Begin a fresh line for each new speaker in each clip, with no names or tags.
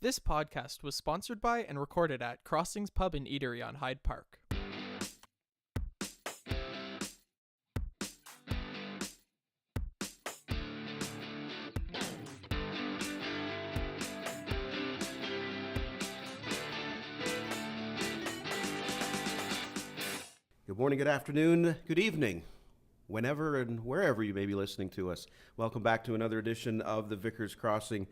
This podcast was sponsored by and recorded at Crossings Pub and Eatery on Hyde Park.
Good morning, good afternoon, good evening, whenever and wherever you may be listening to us. Welcome back to another edition of the Vicarscrossing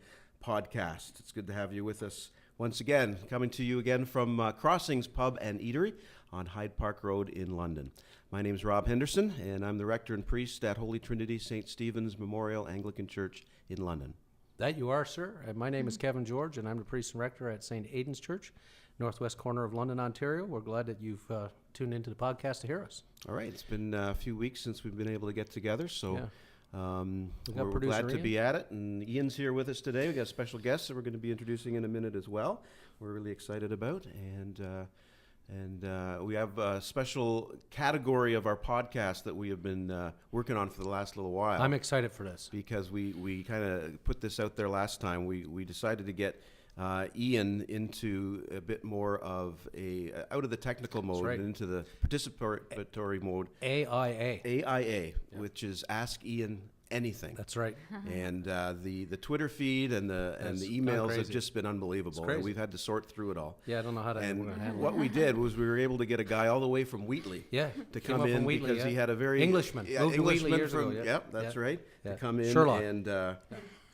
podcast. It's good to have you with us once again, coming to you again from Crossings Pub and Eatery on Hyde Park Road in London. My name is Rob Henderson, and I'm the rector and priest at Holy Trinity St. Stephen's Memorial Anglican Church in London.
That you are, sir. My name is Kevin George, and I'm the priest and rector at St. Aidan's Church, northwest corner of London, Ontario. We're glad that you've tuned into the podcast to hear us.
All right. It's been a few weeks since we've been able to get together, so we're glad to be at it. And Ian's here with us today. We've got special guests that we're going to be introducing in a minute as well. We're really excited about. And we have a special category of our podcast that we have been working on for the last little while.
I'm excited for this.
Because we kind of put this out there last time. We decided to get Ian into a bit more of out of the technical mode and into the participatory mode. AIA, which is Ask Ian Anything.
That's right.
And the Twitter feed and the emails have just been unbelievable. And we've had to sort through it all.
Yeah, I don't know how to handle it.
What we did was we were able to get a guy all the way from Wheatley to come in because he had a very
Englishman.
Englishman
years
from
ago,
yep, that's right. To come in
Sherlock.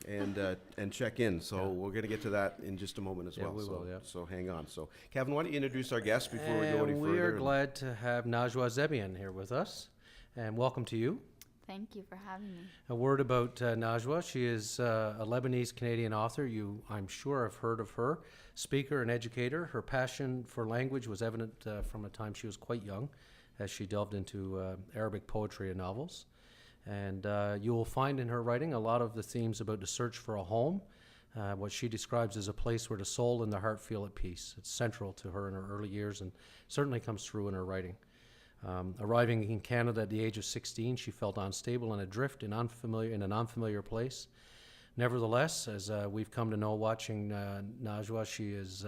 and check in. So we're going to get to that in just a moment as well.
We will, yeah.
So hang on. So Kevin, why don't you introduce our guest before we go any further?
We are glad to have Najwa Zebian here with us, and welcome to you.
Thank you for having me.
A word about Najwa. She is a Lebanese-Canadian author. You, I'm sure, have heard of her. Speaker and educator. Her passion for language was evident from the time she was quite young, as she delved into Arabic poetry and novels. And you will find in her writing a lot of the themes about the search for a home, what she describes as a place where the soul and the heart feel at peace. It's central to her in her early years and certainly comes through in her writing. Arriving in Canada at the age of 16, she felt unstable and adrift in an unfamiliar place. Nevertheless, as we've come to know watching Najwa, she has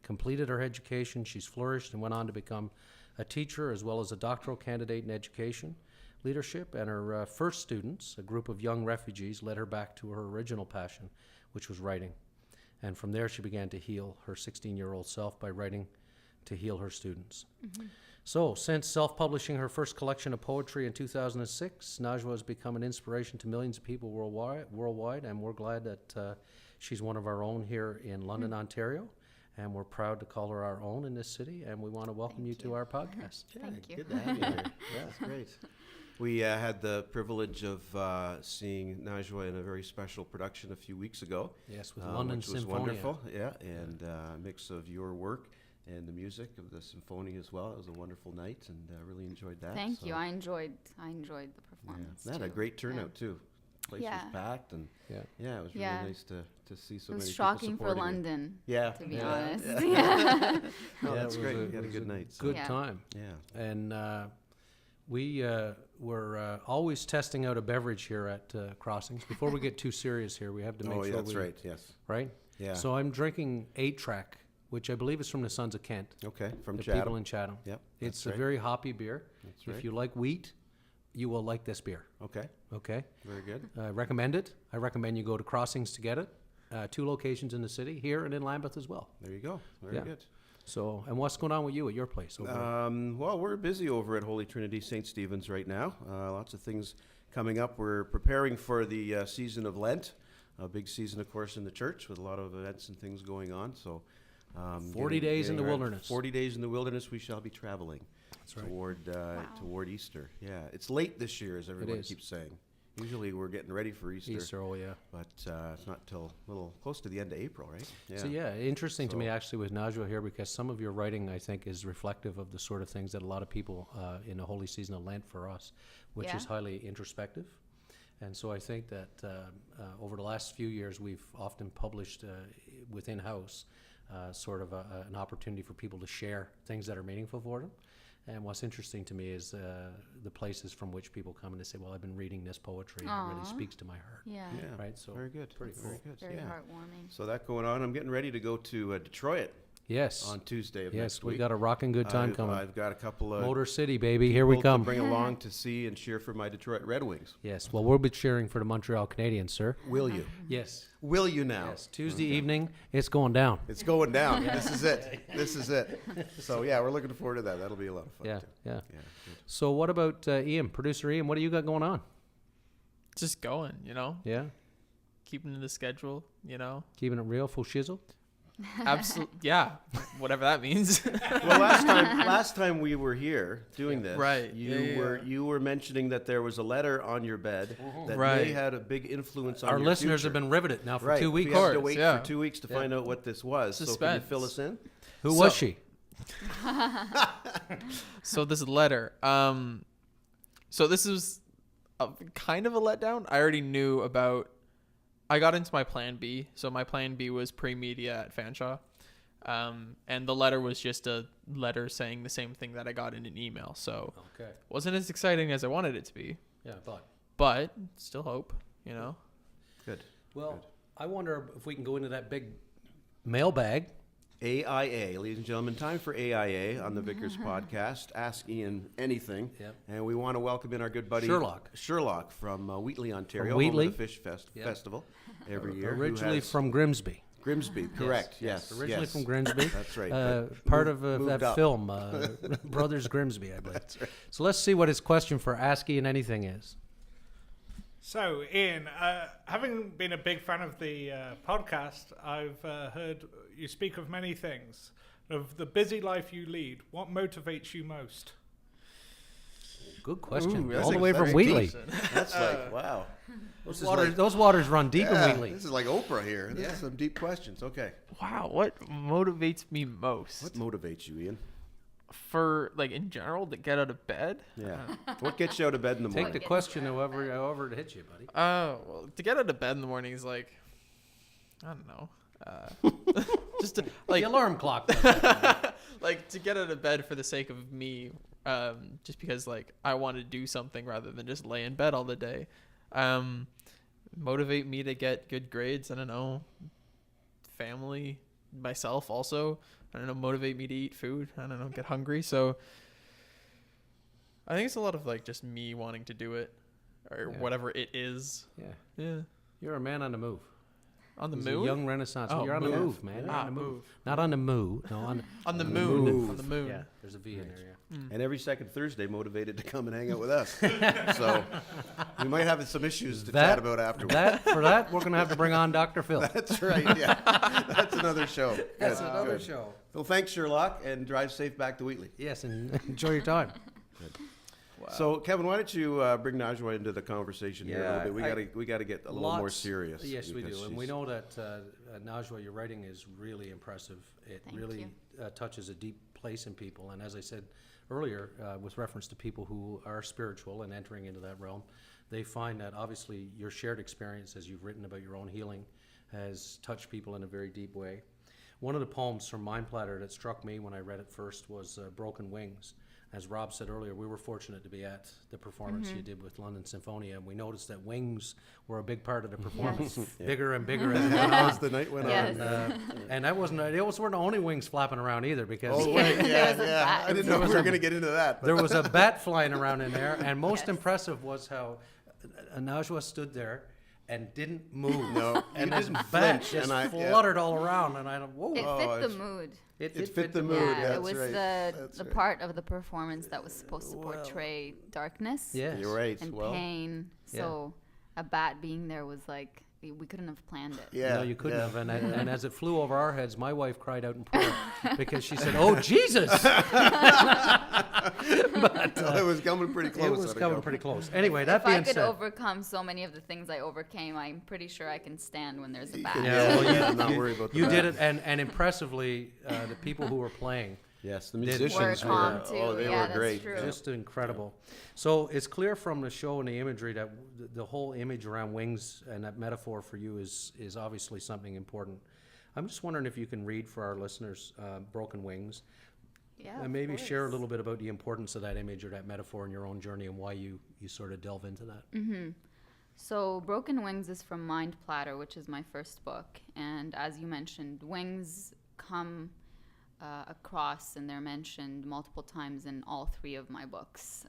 completed her education, she's flourished and went on to become a teacher as well as a doctoral candidate in education leadership, and her first students, a group of young refugees, led her back to her original passion, which was writing. And from there she began to heal her 16-year-old self by writing to heal her students. Mm-hmm. So, since self-publishing her first collection of poetry in 2006, Najwa has become an inspiration to millions of people worldwide, and we're glad that she's one of our own here in London, Ontario, and we're proud to call her our own in this city, and we want to welcome you to our podcast.
Thank you.
Good to have you here. Yeah, that's great. We had the privilege of seeing Najwa in a very special production a few weeks ago.
Yes, with London
which was
Symphonia.
Wonderful, yeah, and a mix of your work and the music of the symphony as well. It was a wonderful night, and really enjoyed that.
Thank you. I enjoyed the performance.
Yeah. That had a great turnout too. The place was packed, and it was really nice to see so many people supporting.
It was shocking for London. To be honest.
No, that's great. We had a good night.
Good time.
Yeah.
And we were always testing out a beverage here at Crossings. Before we get too serious here, we have to make sure.
That's right. Yes.
Right.
Yeah.
So I'm drinking 8-Track, which I believe is from the Sons of Kent.
Okay, from
the
Chatham.
people in Chatham.
Yep.
It's a very hoppy beer.
That's right.
If you like wheat, you will like this beer.
Okay.
Okay.
Very good.
Recommend it. I recommend you go to Crossings to get it. 2 locations in the city, here and in Lambeth as well.
There you go. Very good.
So, and what's going on with you at your place?
Well, we're busy over at Holy Trinity St. Stephen's right now. Lots of things coming up. We're preparing for the season of Lent, a big season, of course, in the church with a lot of events and things going on. So,
40 days in the wilderness.
40 days in the wilderness, we shall be traveling toward Easter. Yeah, it's late this year, as everyone keeps saying. Usually we're getting ready for Easter. But it's not till a little close to the end of April, right?
Yeah. So interesting to me actually with Najwa here, because some of your writing, I think, is reflective of the sort of things that a lot of people in the holy season of Lent for us, which is highly introspective. And so I think that over the last few years, we've often published within house sort of an opportunity for people to share things that are meaningful for them. And what's interesting to me is the places from which people come and they say, well, I've been reading this poetry and it really speaks to my heart.
Yeah.
Right? So
very good.
Pretty cool.
Very good.
Very heartwarming.
So that going on. I'm getting ready to go to Detroit
Yes.
on Tuesday of
Yes,
next
we
week.
got a rocking good time coming.
I've got a couple of
Motor City, baby. Here we
people
come.
to bring along to see and cheer for my Detroit Red Wings.
Yes. Well, we'll be cheering for the Montreal Canadiens, sir.
Will you?
Yes.
Will you now?
Yes. Tuesday evening, it's going down.
It's going down. This is it. This is it. So yeah, we're looking forward to that. That'll be a lot of fun.
Yeah.
too.
Yeah.
Yeah. Good.
So what about Ian, producer Ian? What do you got going on?
Just going,
Yeah.
keeping to the schedule,
Keeping it real, full shizzle.
Absolutely. Yeah. Whatever that means.
Well, last time we were here doing this,
Right.
You were mentioning that there was a letter on your bed that
Right.
may had a big influence on
Our
your
listeners
future.
have been riveted now for
right.
2 weeks.
We have to
Course,
wait
yeah.
for 2 weeks to find out what this was. So can you
Suspense.
fill us in?
Who was she?
So this letter. So this is kind of a letdown. I already knew about. I got into my plan B. So my plan B was pre-media at Fanshawe. And the letter was just a letter saying the same thing that I got in an email. So
Okay.
wasn't as exciting as I wanted it to be,
Yeah,
but still hope,
Good.
Well, I wonder if we can go into that big mailbag.
AIA, ladies and gentlemen, time for AIA on the Vicars podcast. Ask Ian anything.
Yep.
And we want to welcome in our good buddy Sherlock from Wheatley, Ontario, home
Wheatley.
of the Fish Festival every year. who
Originally
has-
from Grimsby.
Grimsby, correct? Yes.
Originally
yes.
from Grimsby.
That's right.
Part
Moved-
of
moved
that
up.
film, Brothers Grimsby, I believe.
That's right.
So let's see what his question for Ask Ian Anything is.
So, Ian, having been a big fan of the podcast, I've heard you speak of many things. Of the busy life you lead, what motivates you most?
Good question.
Ooh, that's
All the
a
way from
very
Wheatley.
That's like, wow.
Those waters run deep in
Yeah,
Wheatley.
this is like Oprah here. This is some deep questions. Okay.
Wow, what motivates me most?
What motivates you, Ian?
For in general to get out of bed?
Yeah. What gets you out of bed in the
Take
morning?
the question however it hits you, buddy.
Well, to get out of bed in the morning is I don't know. Just to,
The alarm clock.
to get out of bed for the sake of me, just because I want to do something rather than just lay in bed all the day. Motivate me to get good grades. I don't know. Family, myself also. I don't know. Motivate me to eat food. I don't know. Get hungry. So I think it's a lot of just me wanting to do it, or
Yeah.
whatever it is.
Yeah.
Yeah.
You're a man on the move.
On the
He's
moon.
a young Renaissance.
Oh,
You're on the
move.
move, man. You're on the move.
Move.
Not on the moo. No,
On the
the
moon.
move.
On the moon.
yeah. There's a V in there. Yeah.
And every second Thursday, motivated to come and hang out with us. So we might have some issues to chat about afterwards.
For that, we're gonna have to bring on Dr. Phil.
That's right. Yeah. That's another show.
That's
Good,
another
good.
show.
Well, thanks, Sherlock, and drive safe back to Wheatley.
Yes, and enjoy your time.
Wow.
So, Kevin, why don't you bring Najwa into the conversation here a little bit? We gotta get a little more serious.
Yes, we
because
do, and we
she's-
know that Najwa, your writing is really impressive. It
Thank
really
you.
touches a deep place in people, and as I said earlier, with reference to people who are spiritual and entering into that realm, they find that obviously your shared experience, as you've written about your own healing, has touched people in a very deep way. One of the poems from Platter that struck me when I read it first was Broken Wings. As Rob said earlier, we were fortunate to be at the performance you did with London Symphonia, and we noticed that wings were a big part of the performance, bigger and bigger as it went on.
As the night went
Yes.
on.
And that wasn't, those weren't the only wings flapping around either, because
Oh, right.
There
Yeah,
was a
yeah.
bat.
I didn't know we were going to get into that.
there was a bat flying around in there, and most
Yes.
impressive was how Najwa stood there and didn't move.
No,
And
you
this
didn't
bat
flinch,
just
and I- yeah.
fluttered all around, and I whoa.
It
Oh,
fit the
it's-
mood.
It fit the mood.
Yeah,
That's
it was
right.
the
That's right.
part of the performance that was supposed to portray darkness
Yes.
You're right.
and
Well,
pain.
Yeah.
So a bat being there was we couldn't have planned it.
yeah.
No, you couldn't
yeah.
have. And as it flew over our heads, my wife cried out in prayer because she said, "Oh Jesus!"
It was coming pretty close.
It was
I think.
coming pretty close. Anyway, that
If I
being
could
said,
overcome so many of the things I overcame, I'm pretty sure I can stand when there's a bat.
Yeah, well, yeah, I'm not worried about
you
that.
did it, and impressively, the people who were playing,
Yes, the
Did-
musicians
Were
were.
calm, too.
Oh, they
Yeah,
were
that's
great.
true.
Yeah.
just incredible. So it's clear from the show and the imagery that the whole image around wings and that metaphor for you is obviously something important. I'm just wondering if you can read for our listeners Broken Wings.
Yeah.
And
of
maybe share a
course.
little bit about the importance of that image or that metaphor in your own journey and why you sort of delve into that.
Mm-hmm. So, Broken Wings is from Platter, which is my first book. And as you mentioned, wings come across and they're mentioned multiple times in all 3 of my books.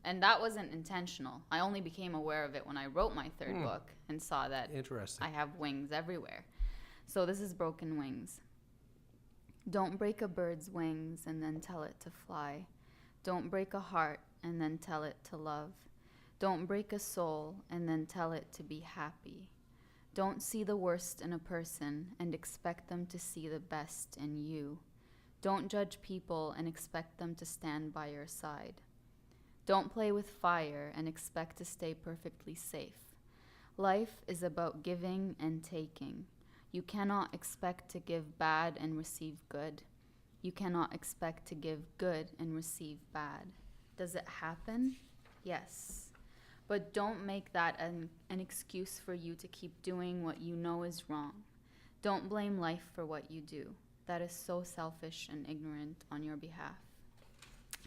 And that wasn't intentional. I only became aware of it when I wrote my 3rd book and saw that
Interesting.
I have wings everywhere. So, this is Broken Wings. Don't break a bird's wings and then tell it to fly. Don't break a heart and then tell it to love. Don't break a soul and then tell it to be happy. Don't see the worst in a person and expect them to see the best in you. Don't judge people and expect them to stand by your side. Don't play with fire and expect to stay perfectly safe. Life is about giving and taking. You cannot expect to give bad and receive good. You cannot expect to give good and receive bad. Does it happen? Yes. But don't make that an excuse for you to keep doing what you know is wrong. Don't blame life for what you do. That is so selfish and ignorant on your behalf.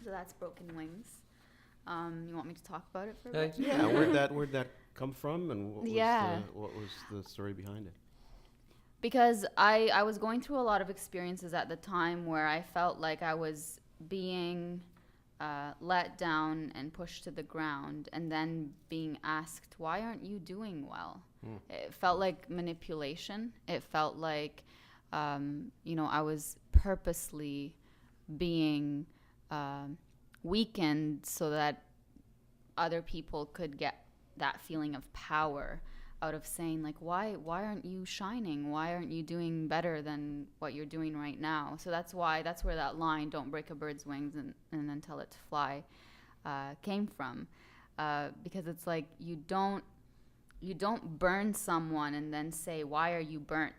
So that's Broken Wings. You want me to talk about it for a bit?
Yeah, where'd that come from, and what was the story behind it?
Because I was going through a lot of experiences at the time where I felt like I was being let down and pushed to the ground, and then being asked, why aren't you doing well? It felt like manipulation. It felt like, I was purposely being weakened so that other people could get that feeling of power out of saying, like, why aren't you shining? Why aren't you doing better than what you're doing right now? So that's where that line, don't break a bird's wings and then tell it to fly, came from. Because it's like, you don't burn someone and then say, why are you burnt?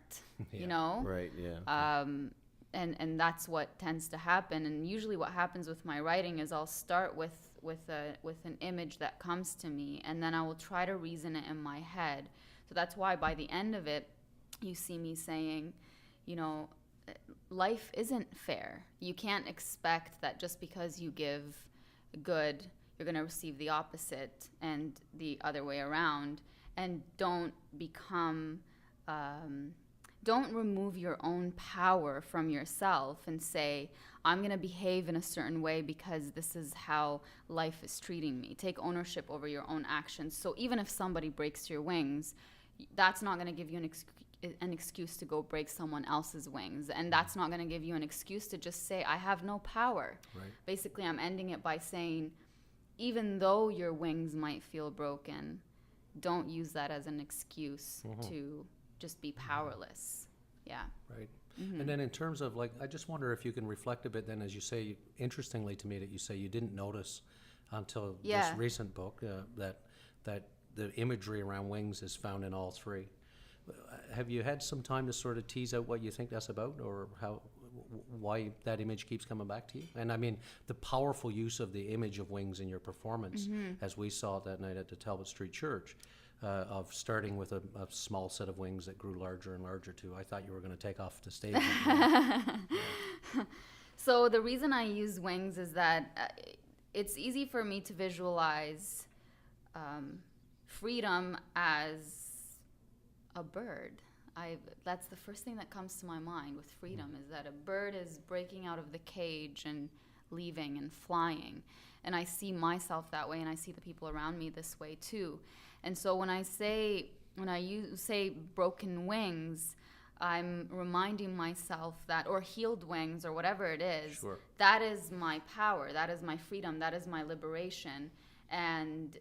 Yeah.
You know?
Right, yeah.
And that's what tends to happen. And usually what happens with my writing is I'll start with an image that comes to me, and then I will try to reason it in my head. So that's why by the end of it, you see me saying, life isn't fair. You can't expect that just because you give good, you're going to receive the opposite, and the other way around. And don't remove your own power from yourself and say, I'm going to behave in a certain way because this is how life is treating me. Take ownership over your own actions. So even if somebody breaks your wings, that's not going to give you an excuse to go break someone else's wings. And that's not going to give you an excuse to just say, I have no power.
Right.
Basically, I'm ending it by saying, even though your wings might feel broken, don't use that as an excuse to just be powerless. Yeah.
Right. And then in terms of, like, I just wonder if you can reflect a bit then, as you say, interestingly to me, that you say you didn't notice until this recent book that the imagery around wings is found in all 3. Have you had some time to sort of tease out what you think that's about, or why that image keeps coming back to you? And I mean, the powerful use of the image of wings in your performance, as we saw that night at the Talbot Street Church, of starting with a small set of wings that grew larger and larger too. I thought you were going to take off the stage.
So the reason I use wings is that it's easy for me to visualize freedom as a bird. That's the first thing that comes to my mind with freedom, is that a bird is breaking out of the cage and leaving and flying. And I see myself that way, and I see the people around me this way too. And so when I say broken wings, I'm reminding myself that, or healed wings, or whatever it is, that is my power, that is my freedom, that is my liberation. And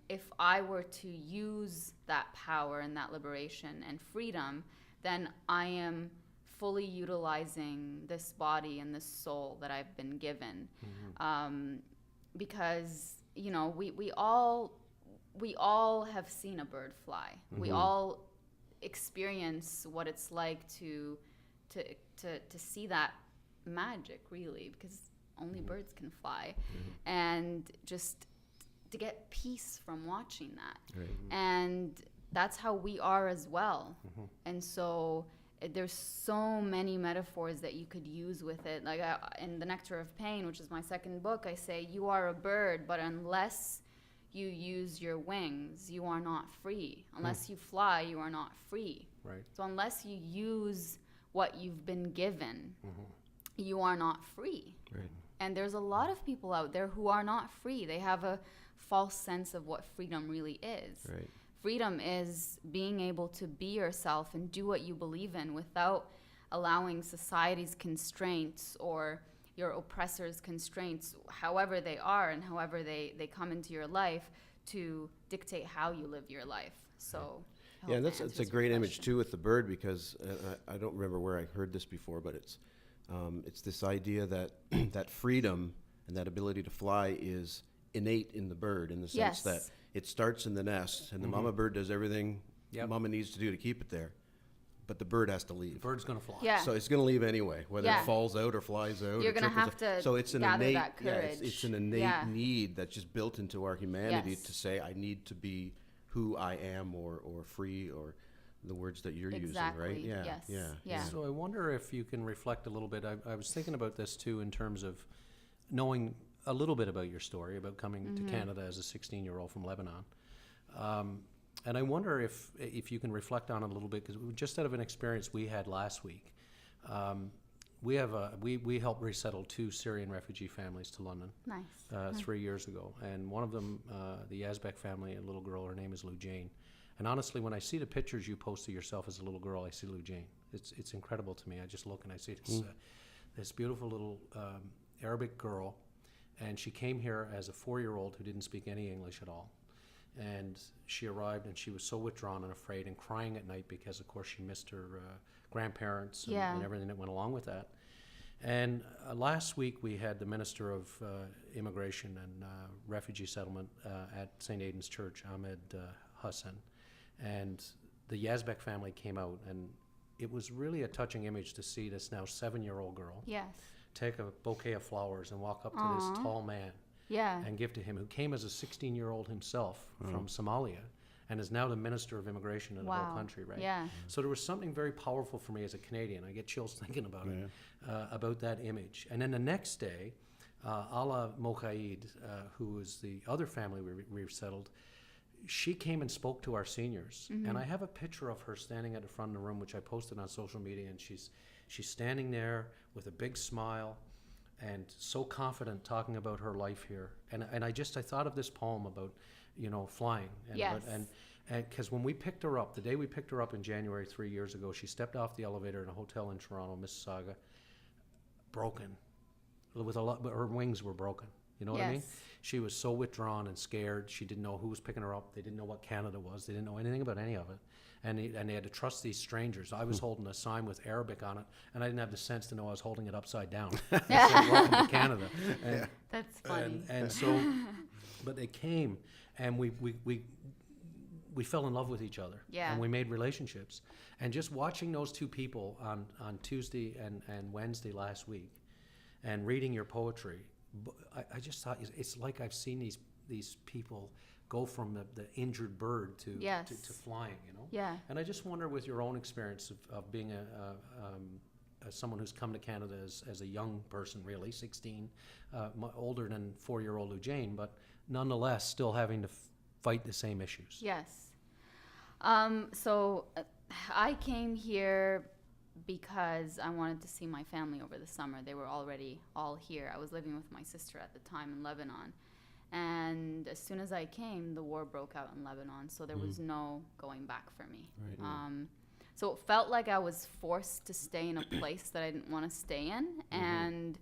if I were to use that power and that liberation and freedom, then I am fully utilizing this body and this soul that I've been given. Because, we all have seen a bird fly. We all experience what it's like to see that magic, really, because only birds can fly. And just to get peace from watching that. And that's how we are as well. And so there's so many metaphors that you could use with it. Like in The Nectar of Pain, which is my second book, I say, you are a bird, but unless you use your wings, you are not free. Unless you fly, you are not free.
Right.
So unless you use what you've been given, you are not free.
Right.
And there's a lot of people out there who are not free. They have a false sense of what freedom really is.
Right.
Freedom is being able to be yourself and do what you believe in without allowing society's constraints or your oppressors' constraints, however they are and however they come into your life, to dictate how you live your life. So I
Yeah,
hope
that's
that
it's a
answers your
great image
question.
too with the bird, because I don't remember where I heard this before, but it's this idea that that freedom and that ability to fly is innate in the bird, in the sense
Yes.
that it starts in the nest, and the mama bird does everything
Yep.
mama needs to do to keep it there, but the bird has to
The
leave.
bird's going to fly.
Yeah.
So it's going to leave anyway, whether
Yeah.
it falls out or flies out.
You're
or
gonna
triples
have
out.
to
So it's an
gather
innate,
that
yeah, it's
courage.
an innate
Yeah.
need that's just built into our humanity
Yes.
to say, I need to be who I am, or free, or the words that you're using, right?
Exactly,
Yeah,
yes,
yeah,
yeah.
So I wonder if you can reflect a little bit. I was thinking about this too, in terms of knowing a little bit about your story, about coming to Canada as a 16-year-old from Lebanon. And I wonder if you can reflect on it a little bit, because just out of an experience we had last week, we helped resettle 2 Syrian refugee families to London
Nice.
3 years ago, and one of them, the Yazbek family, a little girl, her name is Lou Jane. And honestly, when I see the pictures you post of yourself as a little girl, I see Lou Jane. It's incredible to me. I just look and I see this beautiful little Arabic girl, and she came here as a 4-year-old who didn't speak any English at all. And she arrived, and she was so withdrawn and afraid and crying at night because, of course, she missed her grandparents and,
Yeah.
and everything that went along with that. And last week we had the Minister of Immigration and Refugee Settlement at St. Aidan's Church, Ahmed Hassan, and the Yazbek family came out, and it was really a touching image to see this now 7-year-old girl
Yes.
take a bouquet of flowers and walk up to this tall man
Yeah.
and give to him, who came as a 16-year-old himself from Somalia and is now the Minister of Immigration in the whole
Wow.
country, right?
Yeah.
So there was something very powerful for me as a Canadian. I get chills thinking about it, about that image. And then the next day, Ala Mokaid, who is the other family we resettled, she came and spoke to our seniors. And I have a picture of her standing at the front of the room, which I posted on social media, and she's standing there with a big smile and so confident, talking about her life here. And I thought of this poem about, flying. And
Yes.
because when we picked her up, the day we picked her up in January 3 years ago, she stepped off the elevator in a hotel in Toronto, Mississauga, broken, with her wings were broken. You know what I mean?
Yes.
She was so withdrawn and scared. She didn't know who was picking her up. They didn't know what Canada was. They didn't know anything about any of it. And they had to trust these strangers. I was holding a sign with Arabic on it, and I didn't have the sense to know I was holding it upside down. It said, "Welcome to Canada." And,
That's funny.
and so, but they came, and we fell in love with each other.
Yeah.
And we made relationships. And just watching those 2 people on Tuesday and Wednesday last week, and reading your poetry, I just thought it's like I've seen these people go from the injured bird to
Yes.
to flying,
Yeah.
And I just wonder, with your own experience of being someone who's come to Canada as a young person, really 16, older than 4-year-old Lou Jane, but nonetheless still having to fight the same issues.
Yes. So I came here because I wanted to see my family over the summer. They were already all here. I was living with my sister at the time in Lebanon. And as soon as I came, the war broke out in Lebanon. So there was no going back for me.
Right.
So it felt like I was forced to stay in a place that I didn't want to stay in. And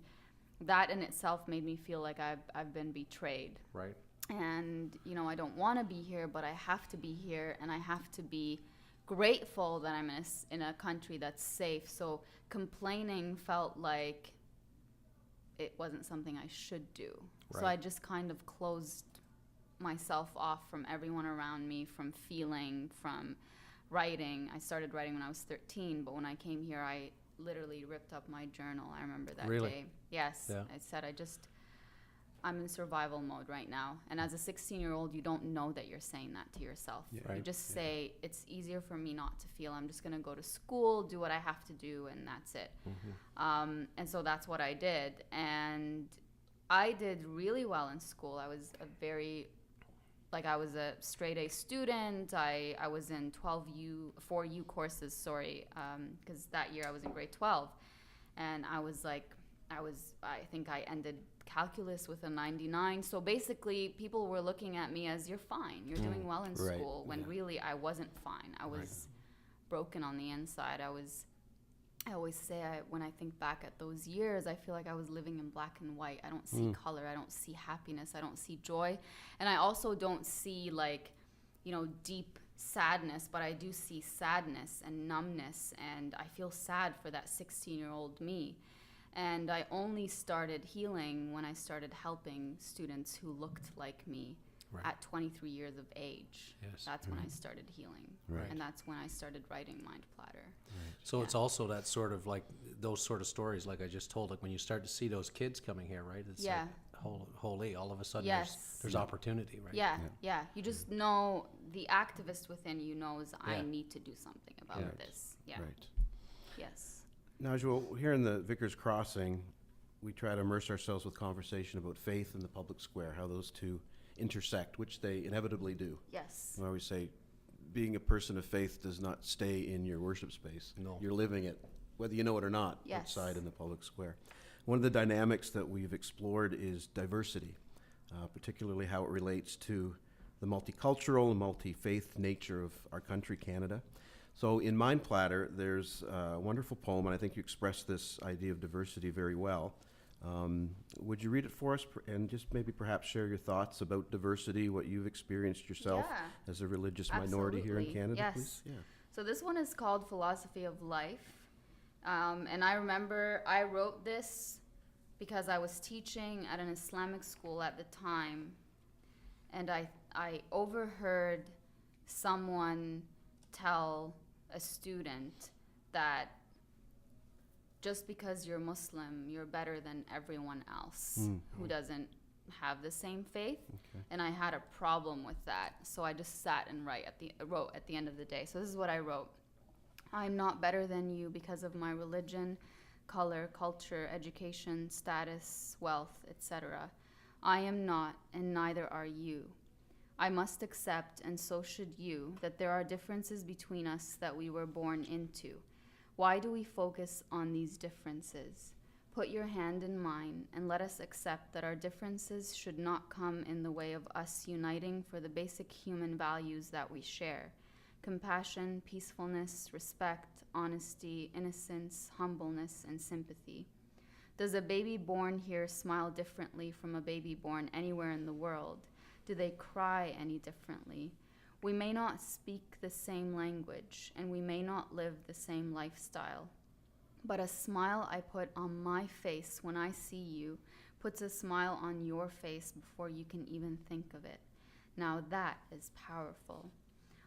that in itself made me feel like I've been betrayed.
Right.
And I don't want to be here, but I have to be here, and I have to be grateful that I'm in a country that's safe. So complaining felt like it wasn't something I should do. So
Right.
I just kind of closed myself off from everyone around me, from feeling, from writing. I started writing when I was 13, but when I came here, I literally ripped up my journal. I remember that
Really?
day. Yes.
Yeah.
I said I just I'm in survival mode right now. And as a 16-year-old, you don't know that you're saying that to yourself.
Yeah.
You
Right.
just say, it's easier for me not to feel. I'm just going to go to school, do what I have to do, and that's it. And so that's what I did. And I did really well in school. I was I was a straight A student. I was in 4U courses, because that year I was in grade 12. And I think I ended calculus with a 99. So basically, people were looking at me as, you're fine, you're doing well in
Right,
school, when
yeah.
really I wasn't fine. I was broken on the inside. I always say, when I think back at those years, I feel like I was living in black and white. I don't see color. I don't see happiness. I don't see joy. And I also don't see, deep sadness, but I do see sadness and numbness. And I feel sad for that 16-year-old me. And I only started healing when I started helping students who looked like me at 23 years of age.
Yes.
That's when I started healing.
Right.
And that's when I started writing Mind Platter.
So it's also that sort of like those sort of stories, like I just told, like when you start to see those kids coming here, right? It's
Yeah.
like, holy, all of a sudden
Yes.
there's opportunity, right?
Yeah. You just know, the activist within you knows, I
Yeah.
need to do something about
Right.
this. Yeah.
Right.
Yes.
Najwa, here in the Vicars Crossing, we try to immerse ourselves with conversation about faith and the public square, how those two intersect, which they inevitably do.
Yes.
I always say, being a person of faith does not stay in your worship space.
No.
You're living it, whether you know it or not,
Yes.
outside in the public square. One of the dynamics that we've explored is diversity, particularly how it relates to the multicultural and multi-faith nature of our country, Canada. So in Mind Platter, there's a wonderful poem, and I think you expressed this idea of diversity very well. Would you read it for us and just maybe perhaps share your thoughts about diversity, what you've experienced yourself
Yeah.
as a religious minority here in
Absolutely.
Canada,
Yes.
please? Yeah.
So this one is called Philosophy of Life. And I remember I wrote this because I was teaching at an Islamic school at the time. And I overheard someone tell a student that just because you're Muslim, you're better than everyone else who doesn't have the same faith.
Okay.
And I had a problem with that. So I just sat and wrote at the end of the day. So this is what I wrote. I'm not better than you because of my religion, color, culture, education, status, wealth, etc. I am not, and neither are you. I must accept, and so should you, that there are differences between us that we were born into. Why do we focus on these differences? Put your hand in mine, and let us accept that our differences should not come in the way of us uniting for the basic human values that we share: compassion, peacefulness, respect, honesty, innocence, humbleness, and sympathy. Does a baby born here smile differently from a baby born anywhere in the world? Do they cry any differently? We may not speak the same language, and we may not live the same lifestyle. But a smile I put on my face when I see you puts a smile on your face before you can even think of it. Now that is powerful.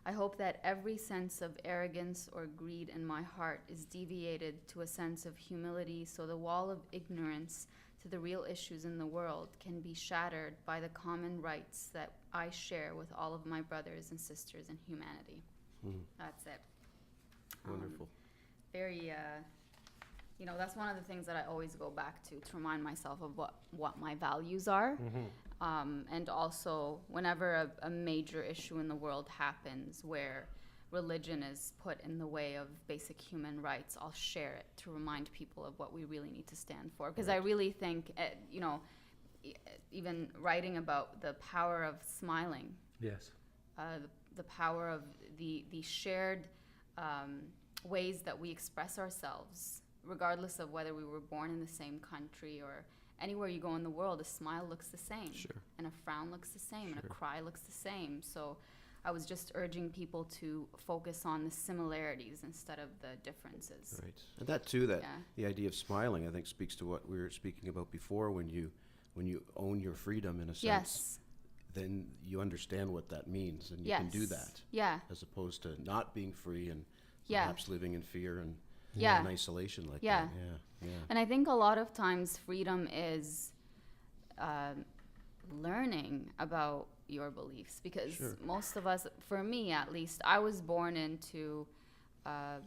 I hope that every sense of arrogance or greed in my heart is deviated to a sense of humility, so the wall of ignorance to the real issues in the world can be shattered by the common rights that I share with all of my brothers and sisters in humanity. That's it.
Wonderful.
Very, that's one of the things that I always go back to remind myself of what my values are. And also, whenever a major issue in the world happens where religion is put in the way of basic human rights, I'll share it to remind people of what we really need to stand for. Because I really think, even writing about the power of smiling,
Yes.
the power of the shared ways that we express ourselves, regardless of whether we were born in the same country or anywhere you go in the world, a smile looks the same.
Sure.
And a frown looks the same, and a
Sure.
cry looks the same. So I was just urging people to focus on the similarities instead of the differences.
Right. And that too, that
Yeah.
the idea of smiling, I think, speaks to what we were speaking about before. When you own your freedom in a sense,
Yes.
then you understand what that means, and you
Yes.
can do that,
Yeah.
as opposed to not being free and
Yeah.
perhaps living in fear and
Yeah.
in isolation like
Yeah.
that. Yeah.
And I think a lot of times freedom is learning about your beliefs, because
Sure.
most of us, for me at least, I was born into a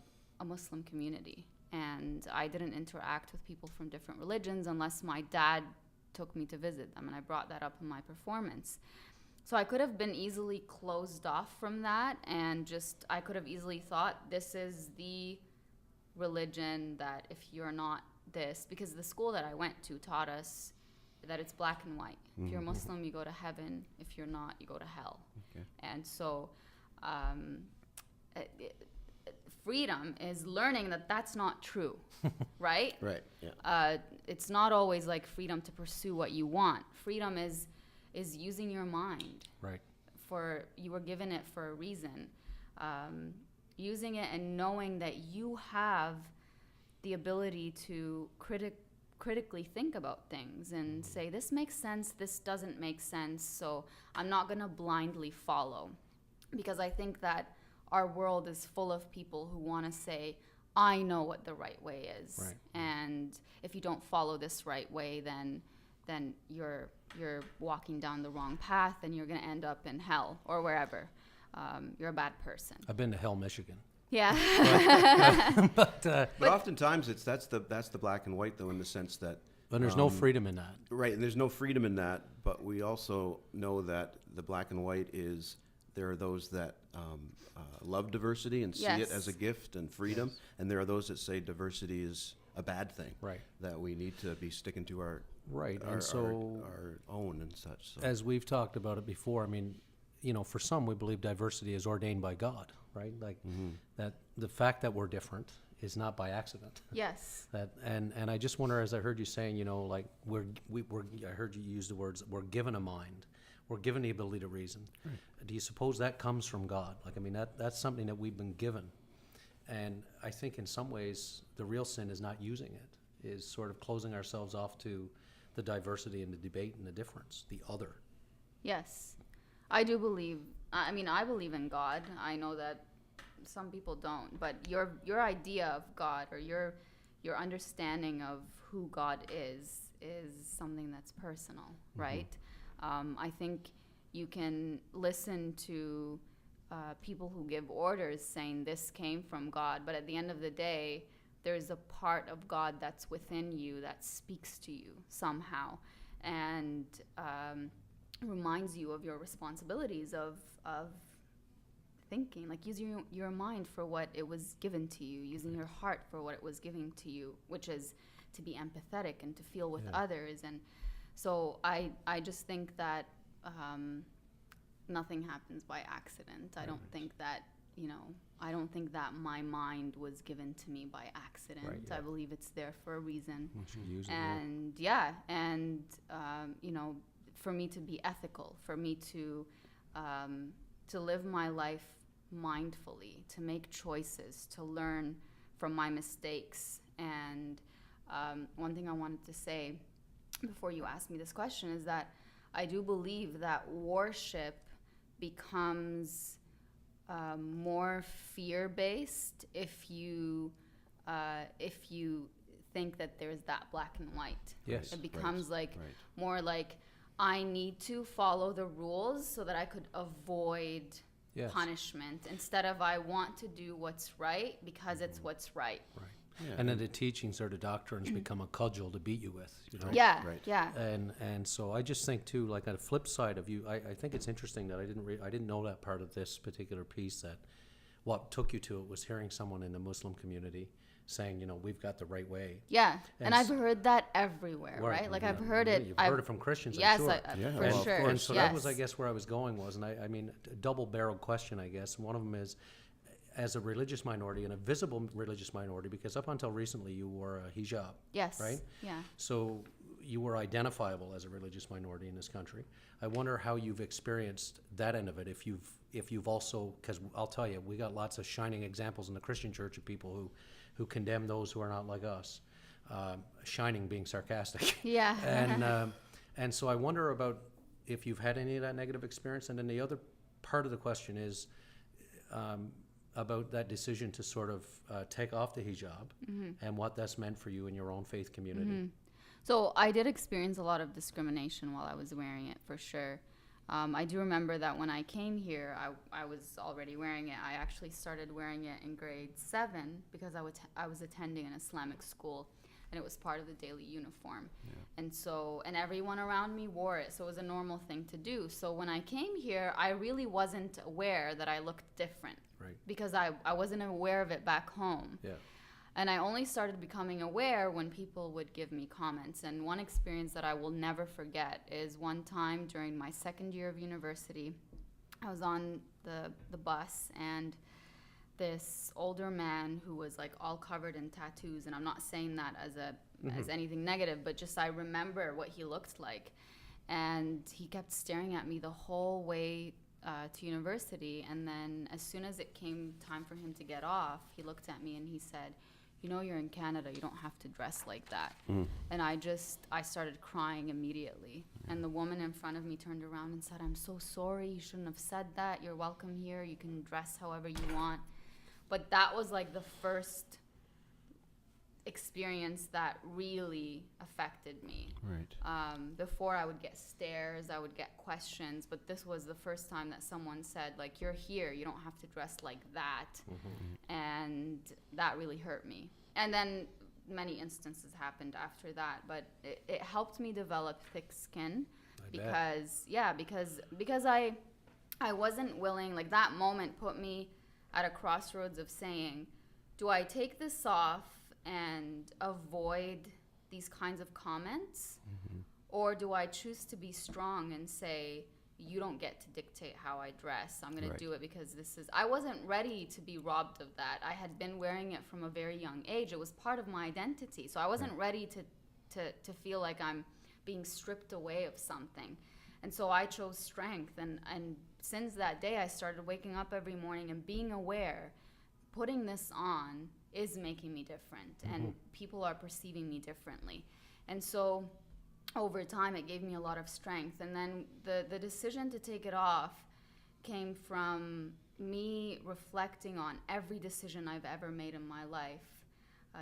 Muslim community, and I didn't interact with people from different religions unless my dad took me to visit them, and I brought that up in my performance. So I could have been easily closed off from that, and just I could have easily thought this is the religion that if you're not this, because the school that I went to taught us that it's black and white. If you're Muslim, you go to heaven. If you're not, you go to hell.
Okay.
And so freedom is learning that that's not true, right?
Right. Yeah.
It's not always like freedom to pursue what you want. Freedom is using your mind.
Right.
You were given it for a reason. Using it and knowing that you have the ability to critically think about things and say, this makes sense, this doesn't make sense, so I'm not going to blindly follow. Because I think that our world is full of people who want to say, I know what the right way is.
Right.
And if you don't follow this right way, then you're walking down the wrong path and you're going to end up in hell or wherever. You're a bad person.
I've been to Hell, Michigan.
Yeah.
But
oftentimes that's the black and white, though, in the sense that
there's no freedom in that.
right, and there's no freedom in that. But we also know that the black and white is there are those that love diversity and see it
Yes.
as a gift and freedom, and there are those that say diversity is a bad thing.
Right.
That we need to be sticking to our
Right.
our,
And so,
our own and such. So.
as we've talked about it before, I mean, for some, we believe diversity is ordained by God, right? Like that the fact that we're different is not by accident.
Yes.
And I just wonder, as I heard you saying, like I heard you use the words, we're given a mind, we're given the ability to reason. Right. Do you suppose that comes from God? Like, I mean, that's something that we've been given. And I think in some ways, the real sin is not using it, is sort of closing ourselves off to the diversity and the debate and the difference, the other.
Yes. I do believe, I believe in God. I know that some people don't, but your idea of God or your understanding of who God is something that's personal, right? I think you can listen to people who give orders saying this came from God, but at the end of the day, there's a part of God that's within you that speaks to you somehow and reminds you of your responsibilities of thinking, like using your mind for what it was given to you, using your heart for what it was giving to you, which is to be empathetic and to feel with others. And so I just think that nothing happens by accident. I don't think that, I don't think that my mind was given to me by accident.
Right, yeah.
I believe it's there for a reason.
We should use it.
And for me to be ethical, for me to live my life mindfully, to make choices, to learn from my mistakes. And one thing I wanted to say before you asked me this question is that I do believe that worship becomes more fear-based if you think that there's that black and white.
Yes.
It becomes
Right.
more like I need to follow the rules so that I could avoid
Yes.
punishment instead of I want to do what's right because it's what's right.
Right.
Yeah,
And then the teachings or the doctrines become a cudgel to beat you with,
Yeah,
Right.
yeah.
And so I just think too, like on the flip side of you, I think it's interesting that I didn't know that part of this particular piece, that what took you to it was hearing someone in the Muslim community saying, we've got the right way.
Yeah,
And
and I've heard that everywhere, right? Like I've heard it.
You've heard it from Christians,
Yes,
I'm sure.
Yeah,
for
well, of
sure.
course.
And so
yes.
that was, I guess, where I was going was, and I mean, a double-barreled question, I guess. One of them is, as a religious minority and a visible religious minority, because up until recently you wore a hijab,
Yes.
right?
Yeah.
So you were identifiable as a religious minority in this country. I wonder how you've experienced that end of it. If you've also, because I'll tell you, we got lots of shining examples in the Christian church of people who condemn those who are not like us. Shining being sarcastic.
Yeah.
And so I wonder about if you've had any of that negative experience. And then the other part of the question is about that decision to sort of take off the hijab and what that's meant for you in your own faith community.
So I did experience a lot of discrimination while I was wearing it, for sure. I do remember that when I came here, I was already wearing it. I actually started wearing it in grade 7 because I was attending an Islamic school, and it was part of the daily uniform. And everyone around me wore it, so it was a normal thing to do. So when I came here, I really wasn't aware that I looked different,
Right.
because I wasn't aware of it back home.
Yeah.
And I only started becoming aware when people would give me comments. And one experience that I will never forget is one time during my second year of university, I was on the bus, and this older man who was like all covered in tattoos, and I'm not saying that as anything negative, but just I remember what he looked like. And he kept staring at me the whole way to university. And then as soon as it came time for him to get off, he looked at me and he said, "You know, you're in Canada, you don't have to dress like that." And I started crying immediately. And the woman in front of me turned around and said, "I'm so sorry, you shouldn't have said that. You're welcome here, you can dress however you want." But that was like the first experience that really affected me.
Right.
Before I would get stares, I would get questions, but this was the first time that someone said, like, "You're here, you don't have to dress like that." And that really hurt me. And then many instances happened after that, but it helped me develop thick skin. Because I wasn't willing, like that moment put me at a crossroads of saying, do I take this off and avoid these kinds of comments? Or do I choose to be strong and say, you don't get to dictate how I dress. I'm going to do it because I wasn't ready to be robbed of that. I had been wearing it from a very young age. It was part of my identity. So I wasn't ready to feel like I'm being stripped away of something. And so I chose strength. And since that day, I started waking up every morning and being aware, putting this on is making me different, and people are perceiving me differently. And so over time, it gave me a lot of strength. And then the decision to take it off came from me reflecting on every decision I've ever made in my life.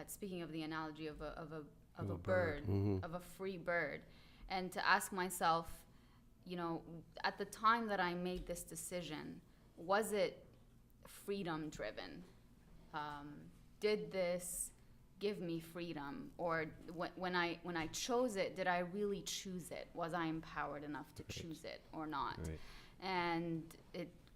Speaking of the analogy of a bird, of a free bird, and to ask myself, you know, at the time that I made this decision, was it freedom driven? Did this give me freedom? Or when I chose it, did I really choose it? Was I empowered enough to choose it or not? And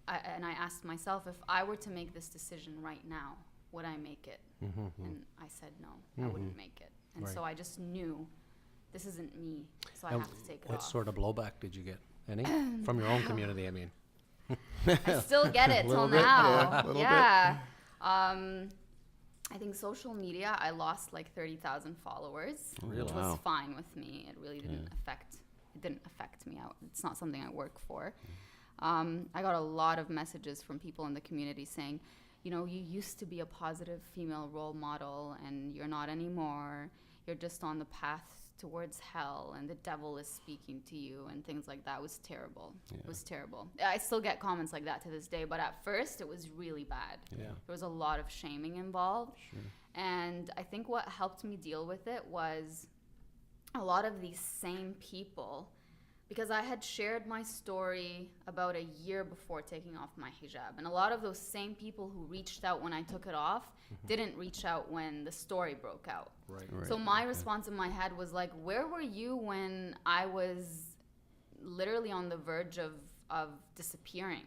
I asked myself, if I were to make this decision right now, would I make it? And I said no, I wouldn't make it. And so I just knew this isn't me, so I have to take it off.
What sort of blowback did you get? Any? From your own community, I mean.
I still get it till now. Yeah. I think social media, I lost like 30,000 followers, which was fine with me. It really didn't affect me. It's not something I work for. I got a lot of messages from people in the community saying, you know, you used to be a positive female role model and you're not anymore. You're just on the path towards hell and the devil is speaking to you and things like that. It was terrible. It was terrible. I still get comments like that to this day, but at first it was really bad. There was a lot of shaming involved. And I think what helped me deal with it was a lot of these same people, because I had shared my story about a year before taking off my hijab. And a lot of those same people who reached out when I took it off didn't reach out when the story broke out. So my response in my head was like, where were you when I was literally on the verge of disappearing?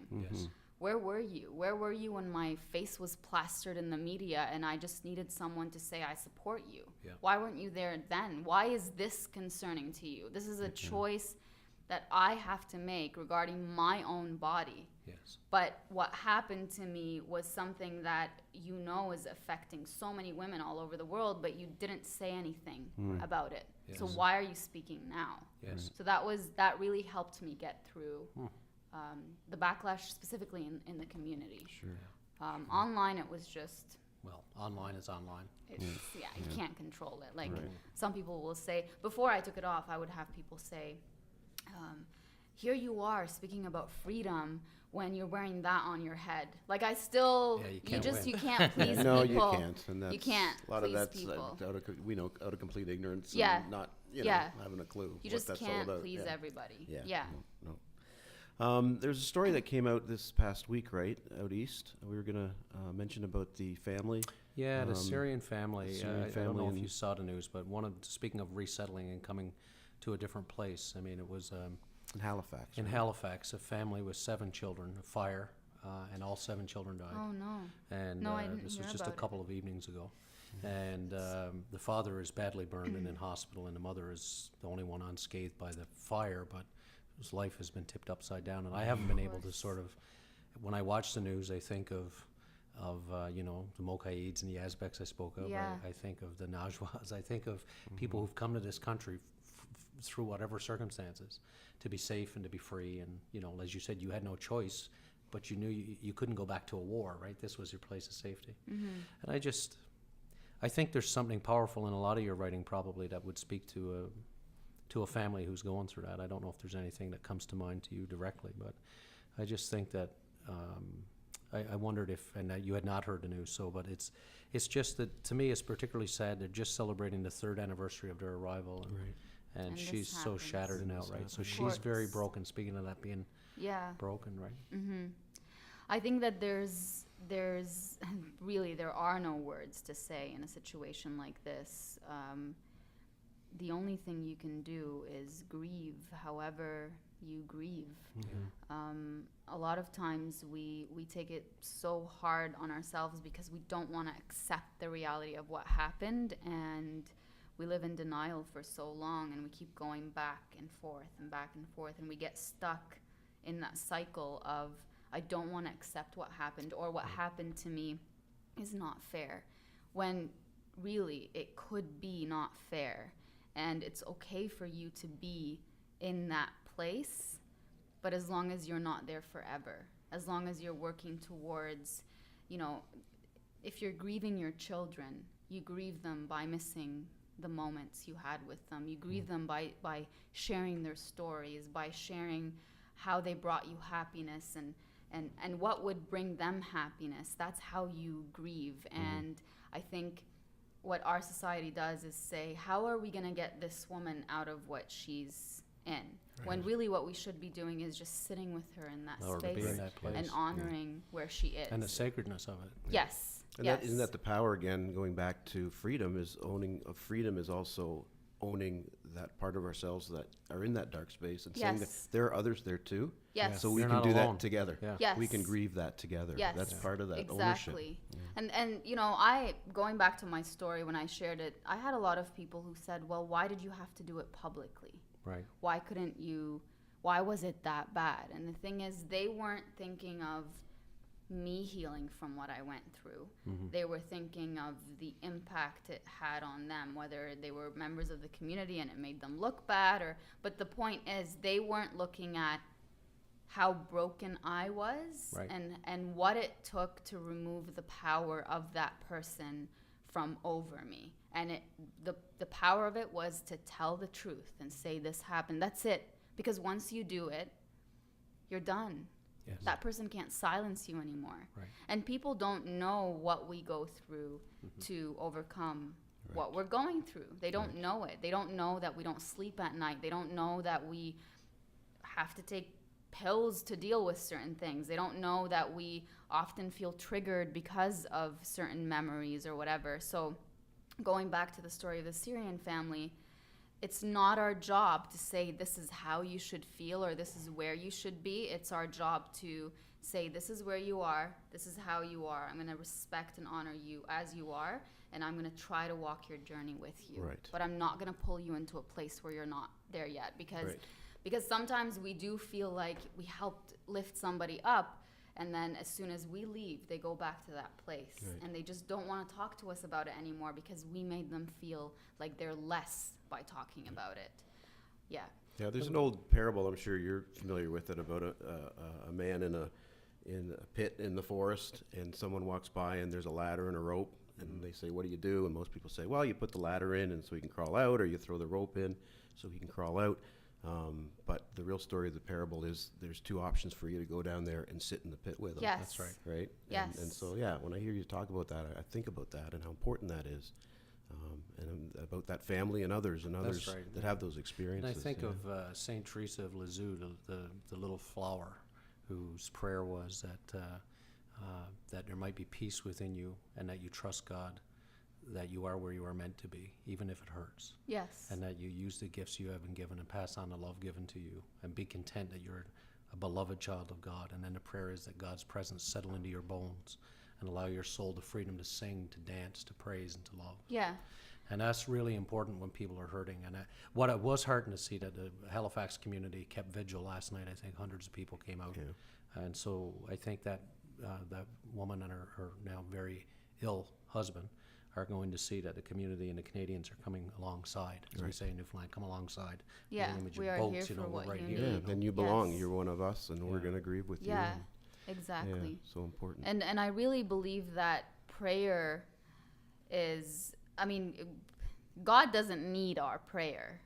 Where were you? Where were you when my face was plastered in the media and I just needed someone to say, I support you? Why weren't you there then? Why is this concerning to you? This is a choice that I have to make regarding my own body. But what happened to me was something that you know is affecting so many women all over the world, but you didn't say anything about it. So why are you speaking now? So that really helped me get through the backlash, specifically in the community. Online, it was just...
Well, online is online.
You can't control it. Like some people will say, before I took it off, I would have people say, here you are speaking about freedom when you're wearing that on your head. Like, I still,
Yeah, you
you
can't
just,
win.
you can't please
No,
people.
you can't. And that's,
You can't
a lot of
please
that's
people.
out of complete ignorance.
Yeah.
And not,
Yeah.
having a clue
You
what
just
that's all
can't
about.
please
Yeah.
everybody.
Yeah.
Yeah.
No. There's a story that came out this past week, right, out east. We were going to mention about the family.
Yeah, the
Um,
Syrian family.
Syrian
I don't
family
know if
and-
you saw the news, but speaking of resettling and coming to a different place, I mean, it was
In Halifax.
in
right?
Halifax, a family with 7 children, a fire, and all 7 children died.
Oh, no.
And
No, I didn't
this was
hear
just a
about it.
couple of evenings ago. And the father is badly burned and in hospital, and the mother is the only one unscathed by the fire, but his life has been tipped upside down. And I haven't been able to
course.
sort of, when I watch the news, I think of the Mokaids and the Yazbeks I spoke of.
Yeah.
I think of the Najwas. I think of people who've come to this country through whatever circumstances to be safe and to be free. And, as you said, you had no choice, but you knew you couldn't go back to a war, right? This was your place of safety. And I think there's something powerful in a lot of your writing probably that would speak to a family who's going through that. I don't know if there's anything that comes to mind to you directly, but I just think that I wondered if, and that you had not heard the news, but it's just that to me it's particularly sad. They're just celebrating the 3rd anniversary of their arrival, and
And this
she's so
happens.
shattered and outright. So
Of
she's very
course.
broken. Speaking of that being
Yeah.
broken, right?
I think that there's really, there are no words to say in a situation like this. The only thing you can do is grieve however you grieve. A lot of times we take it so hard on ourselves because we don't want to accept the reality of what happened, and we live in denial for so long, and we keep going back and forth and back and forth, and we get stuck in that cycle of, I don't want to accept what happened, or what happened to me is not fair, when really it could be not fair. And it's okay for you to be in that place, but as long as you're not there forever, as long as you're working towards, if you're grieving your children, you grieve them by missing the moments you had with them. You grieve them by sharing their stories, by sharing how they brought you happiness and what would bring them happiness. That's how you grieve. And I think what our society does is say, how are we going to get this woman out of what she's in? When really what we should be doing is just sitting with her in that
Or to be
space
in that place.
and honoring where she is.
And the sacredness of it.
Yes.
And
yes.
isn't that the power, again, going back to freedom, is owning of freedom is also owning that part of ourselves that are in that dark space and saying that
Yes.
there are others there too.
Yes.
So we
You're
can
not
do
alone.
that together.
Yeah.
Yes.
We can grieve that together.
Yes.
That's part of that ownership.
Exactly. And I, going back to my story when I shared it, I had a lot of people who said, well, why did you have to do it publicly?
Right.
Why was it that bad? And the thing is, they weren't thinking of me healing from what I went through. They were thinking of the impact it had on them, whether they were members of the community and it made them look bad, but the point is, they weren't looking at how broken I was,
Right.
and what it took to remove the power of that person from over me. And the power of it was to tell the truth and say, this happened. That's it. Because once you do it, you're done.
Yes.
That person can't silence you anymore.
Right.
And people don't know what we go through to overcome what we're going through. They don't know it. They don't know that we don't sleep at night. They don't know that we have to take pills to deal with certain things. They don't know that we often feel triggered because of certain memories or whatever. So going back to the story of the Syrian family, it's not our job to say this is how you should feel or this is where you should be. It's our job to say, this is where you are, this is how you are. I'm going to respect and honor you as you are, and I'm going to try to walk your journey with you.
Right.
But I'm not going to pull you into a place where you're not there yet, because
Right.
because sometimes we do feel like we helped lift somebody up, and then as soon as we leave, they go back to that place.
Right.
And they just don't want to talk to us about it anymore because we made them feel like they're less by talking about it. Yeah.
Yeah, there's an old parable, I'm sure you're familiar with it, about a man in a pit in the forest, and someone walks by and there's a ladder and a rope, and they say, what do you do? And most people say, well, you put the ladder in and so he can crawl out, or you throw the rope in so he can crawl out. But the real story of the parable is there's two options for you to go down there and sit in the pit with them.
Yes.
That's right.
Right?
Yes.
And so, yeah, when I hear you talk about that, I think about that and how important that is. And about that family and others
right.
that have those experiences.
And I think
yeah.
of Saint Teresa of Lisieux, the little flower, whose prayer was that there might be peace within you, and that you trust God, that you are where you are meant to be, even if it hurts,
Yes.
and that you use the gifts you have been given and pass on the love given to you, and be content that you're a beloved child of God. And then the prayer is that God's presence settle into your bones and allow your soul the freedom to sing, to dance, to praise, and to love.
Yeah.
And that's really important when people are hurting. And what it was heartening to see that the Halifax community kept vigil last night. I think hundreds of people came out.
Yeah.
And so I think that that woman and her now very ill husband are going to see that the community and the Canadians are coming alongside. As we say in Newfoundland, come alongside.
Yeah,
The image
we
of
are
boats,
here
you know,
for
we're
what
right
you
here.
Yeah,
need.
then you belong.
Yes.
You're one of us, and we're
Yeah.
going to grieve with
Yeah,
you.
exactly.
Yeah, so important.
And I really believe that prayer is, I mean, God doesn't need our prayer.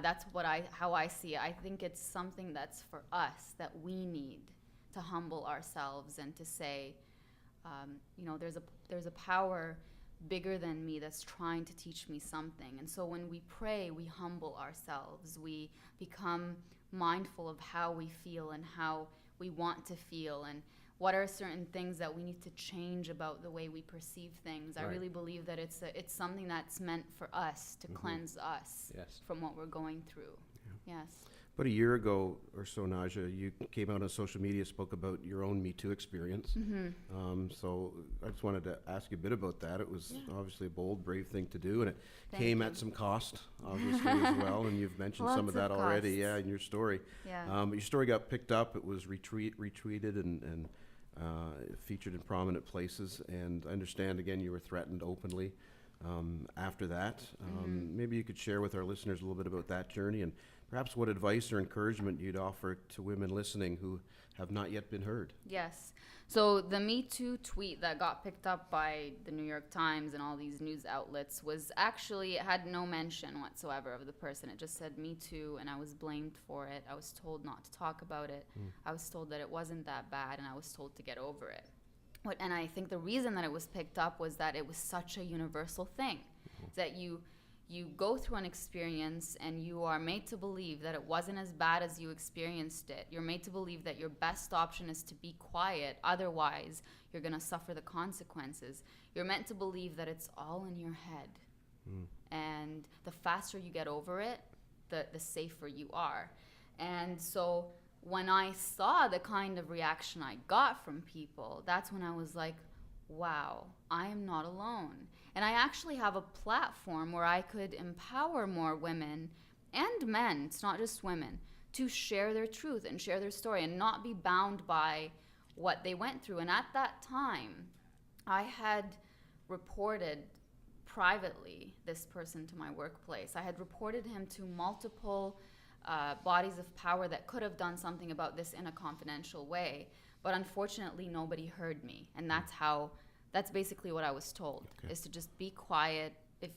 That's how I see it. I think it's something that's for us that we need to humble ourselves and to say, there's a power bigger than me that's trying to teach me something. And so when we pray, we humble ourselves. We become mindful of how we feel and how we want to feel, and what are certain things that we need to change about the way we perceive things. I
Right.
really believe that it's something that's meant for us to cleanse us
Yes.
from what we're going through. Yes.
About a year ago or so, Najwa, you came out on social media, spoke about your own Me Too experience. So I just wanted to ask you a bit about that. It was obviously a bold, brave thing to do, and it
Thank
came
you.
at some cost, obviously, as well. And you've mentioned some of
Lots
that
of
already,
costs.
yeah, in your story.
Yeah.
But your story got picked up. It was retweeted and featured in prominent places. And I understand, again, you were threatened openly after that. Maybe you could share with our listeners a little bit about that journey and perhaps what advice or encouragement you'd offer to women listening who have not yet been heard.
Yes. So the Me Too tweet that got picked up by the New York Times and all these news outlets was actually, it had no mention whatsoever of the person. It just said Me Too, and I was blamed for it. I was told not to talk about it. I was told that it wasn't that bad, and I was told to get over it. And I think the reason that it was picked up was that it was such a universal thing, that you go through an experience and you are made to believe that it wasn't as bad as you experienced it. You're made to believe that your best option is to be quiet, otherwise you're going to suffer the consequences. You're meant to believe that it's all in your head. And the faster you get over it, the safer you are. And so when I saw the kind of reaction I got from people, that's when I was like, wow, I am not alone. And I actually have a platform where I could empower more women and men, it's not just women, to share their truth and share their story and not be bound by what they went through. And at that time, I had reported privately this person to my workplace. I had reported him to multiple bodies of power that could have done something about this in a confidential way. But unfortunately, nobody heard me. And that's basically what I was told, is to just be quiet. If,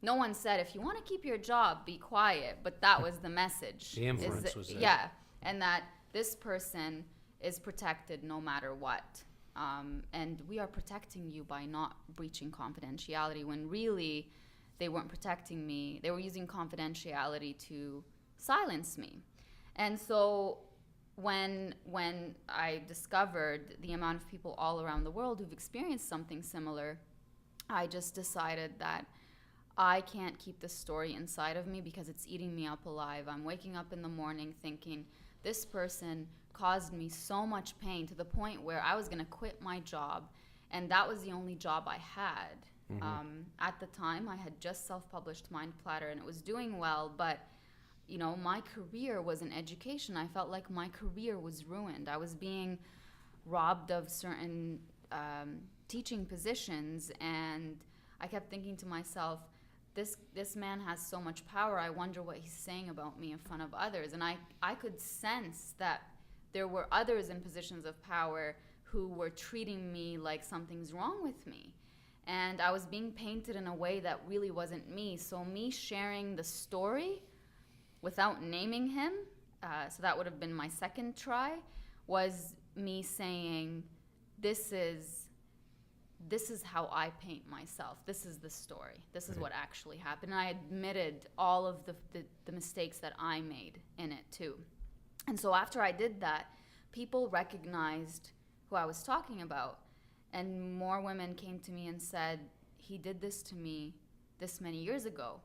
no one said, if you want to keep your job, be quiet. But that was the message.
The inference was there.
Yeah. And that this person is protected no matter what. And we are protecting you by not breaching confidentiality, when really they weren't protecting me. They were using confidentiality to silence me. And so when I discovered the amount of people all around the world who've experienced something similar, I just decided that I can't keep this story inside of me because it's eating me up alive. I'm waking up in the morning thinking, this person caused me so much pain to the point where I was going to quit my job, and that was the only job I had. At the time, I had just self-published Platter, and it was doing well, but my career was in education. I felt like my career was ruined. I was being robbed of certain teaching positions, and I kept thinking to myself, this man has so much power. I wonder what he's saying about me in front of others. And I could sense that there were others in positions of power who were treating me like something's wrong with me. And I was being painted in a way that really wasn't me. So me sharing the story without naming him, so that would have been my second try, was me saying, this is how I paint myself. This is the story. This is what actually happened. And I admitted all of the mistakes that I made in it too. And so after I did that, people recognized who I was talking about. And more women came to me and said, he did this to me this many years ago.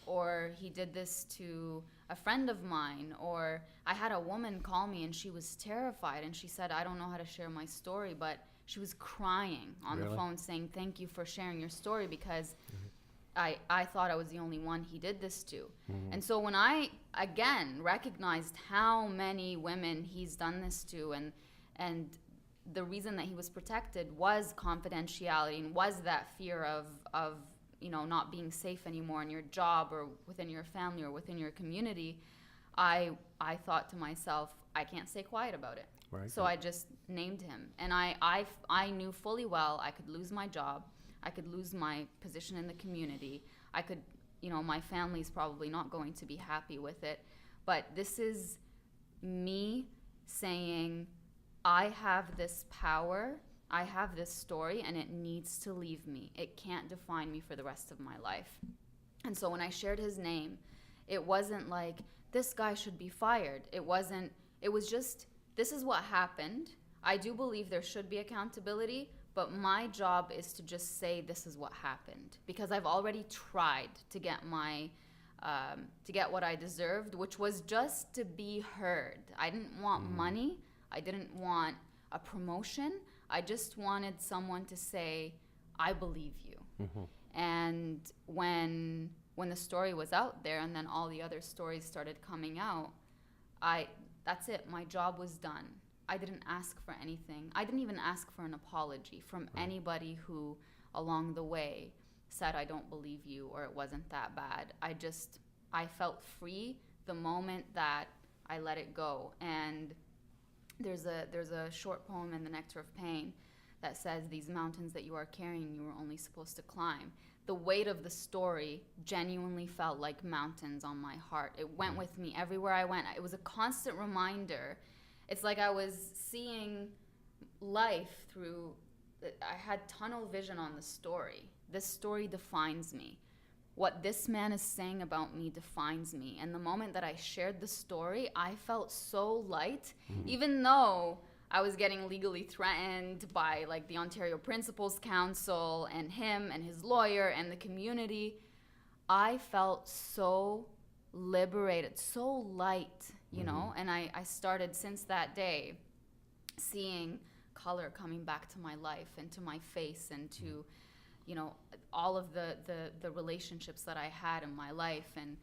Or he did this to a friend of mine. Or I had a woman call me and she was terrified. And she said, I don't know how to share my story, but she was crying on the phone saying, thank you for sharing your story, because I thought I was the only one he did this to. And so when I, again, recognized how many women he's done this to, and the reason that he was protected was confidentiality and was that fear of not being safe anymore in your job or within your family or within your community, I thought to myself, I can't stay quiet about it.
Right.
So I just named him. And I knew fully well I could lose my job. I could lose my position in the community. I could, my family's probably not going to be happy with it. But this is me saying, I have this power, I have this story, and it needs to leave me. It can't define me for the rest of my life. And so when I shared his name, it wasn't like, this guy should be fired. It was just, this is what happened. I do believe there should be accountability, but my job is to just say this is what happened, because I've already tried to get to get what I deserved, which was just to be heard. I didn't want money. I didn't want a promotion. I just wanted someone to say, I believe you. And when the story was out there, and then all the other stories started coming out, that's it. My job was done. I didn't ask for anything. I didn't even ask for an apology from anybody who along the way said, I don't believe you, or it wasn't that bad. I felt free the moment that I let it go. And there's a short poem in the Nectar of Pain that says, these mountains that you are carrying, you were only supposed to climb. The weight of the story genuinely felt like mountains on my heart. It went with me everywhere I went. It was a constant reminder. It's like I was seeing life through, I had tunnel vision on the story. This story defines me. What this man is saying about me defines me. And the moment that I shared the story, I felt so light, even though I was getting legally threatened by like the Ontario Principals Council and him and his lawyer and the community. I felt so liberated, so light, you know, and I started since that day seeing color coming back to my life and to my face and to, all of the relationships that I had in my life. And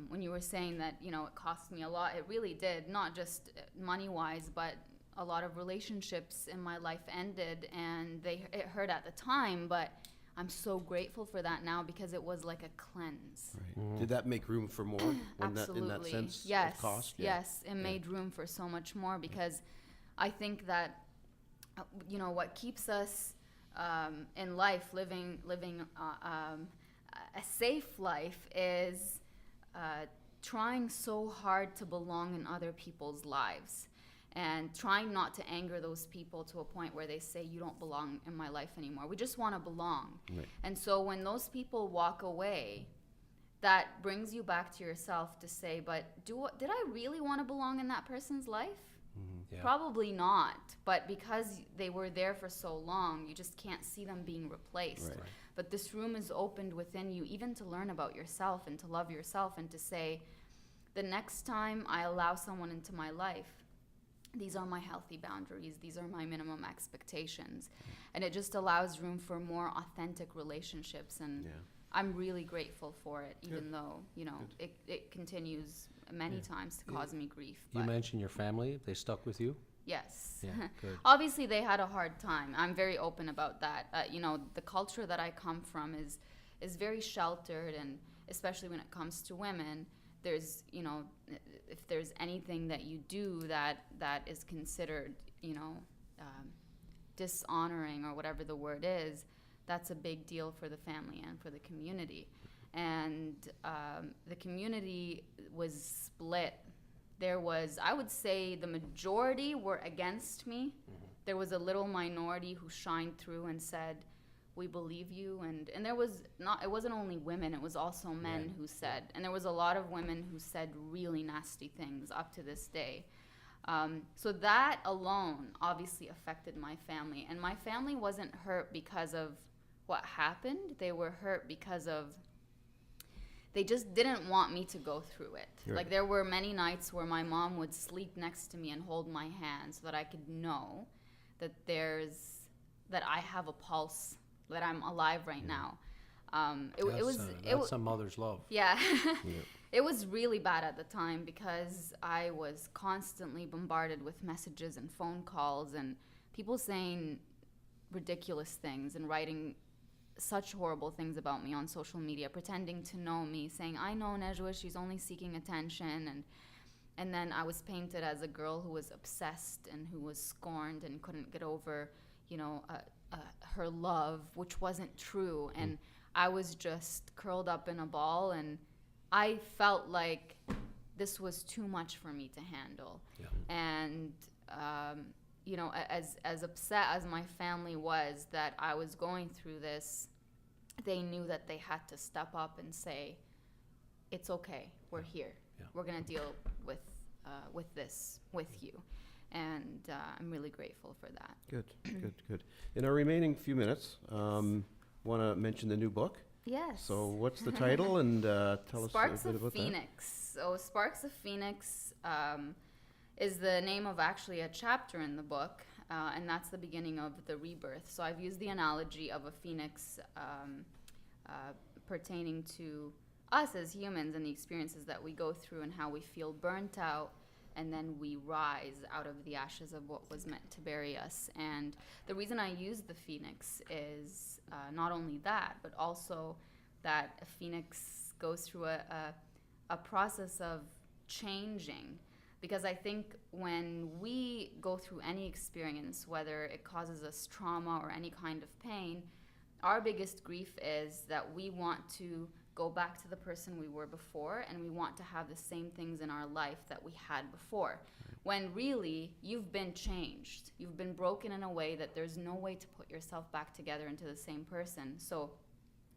when you were saying that, it cost me a lot, it really did, not just money-wise, but a lot of relationships in my life ended, and it hurt at the time, but I'm so grateful for that now, because it was like a cleanse.
Right. Did that make room for more
Absolutely.
in that sense
Yes.
of cost?
Yes, it made room for so much more, because I think that, what keeps us in life, living a safe life, is trying so hard to belong in other people's lives, and trying not to anger those people to a point where they say, you don't belong in my life anymore. We just want to belong.
Right.
And so when those people walk away, that brings you back to yourself to say, but did I really want to belong in that person's life?
Yeah.
Probably not. But because they were there for so long, you just can't see them being replaced.
Right.
But this room is opened within you, even to learn about yourself and to love yourself, and to say, the next time I allow someone into my life, these are my healthy boundaries. These are my minimum expectations. And it just allows room for more authentic relationships. And I'm really grateful for it, even though, it continues many times to cause me grief.
You
But
mentioned your family. They stuck with you?
yes.
Yeah, good.
Obviously, they had a hard time. I'm very open about that. The culture that I come from is very sheltered, and especially when it comes to women, there's, if there's anything that you do that is considered, dishonoring or whatever the word is, that's a big deal for the family and for the community. and the community was split. There was, I would say, the majority were against me. There was a little minority who shined through and said, we believe you. And there was not, it wasn't only women, it was also men who said, and there was a lot of women who said really nasty things up to this day. So that alone obviously affected my family. And my family wasn't hurt because of what happened. They were hurt because of, they just didn't want me to go through it.
Right.
Like there were many nights where my mom would sleep next to me and hold my hand so that I could know that that I have a pulse, that I'm alive right now.
That's a mother's love.
Yeah. It was really bad at the time because I was constantly bombarded with messages and phone calls and people saying ridiculous things and writing such horrible things about me on social media, pretending to know me, saying, I know Najwa, she's only seeking attention. And then I was painted as a girl who was obsessed and who was scorned and couldn't get over, her love, which wasn't true. And I was just curled up in a ball, and I felt like this was too much for me to handle. Yeah. And, as upset as my family was that I was going through this, they knew that they had to step up and say, it's okay, we're here. Yeah. We're going to deal with this with you. And I'm really grateful for that.
Good. In our remaining few minutes, want to mention the new book?
Yes.
So what's the title, and tell
Sparks
us a bit
of
about
Phoenix. So Sparks of Phoenix is the name of actually a chapter in the book, and that's the beginning of the rebirth. So I've used the analogy of a phoenix pertaining to us as humans and the experiences that we go through and how we feel burnt out, and then we rise out of the ashes of what was meant to bury us. And the reason I use the phoenix is not only that, but also that a phoenix goes through a process of changing. Because I think when we go through any experience, whether it causes us trauma or any kind of pain, our biggest grief is that we want to go back to the person we were before, and we want to have the same things in our life that we had before. When really, you've been changed. You've been broken in a way that there's no way to put yourself back together into the same person. So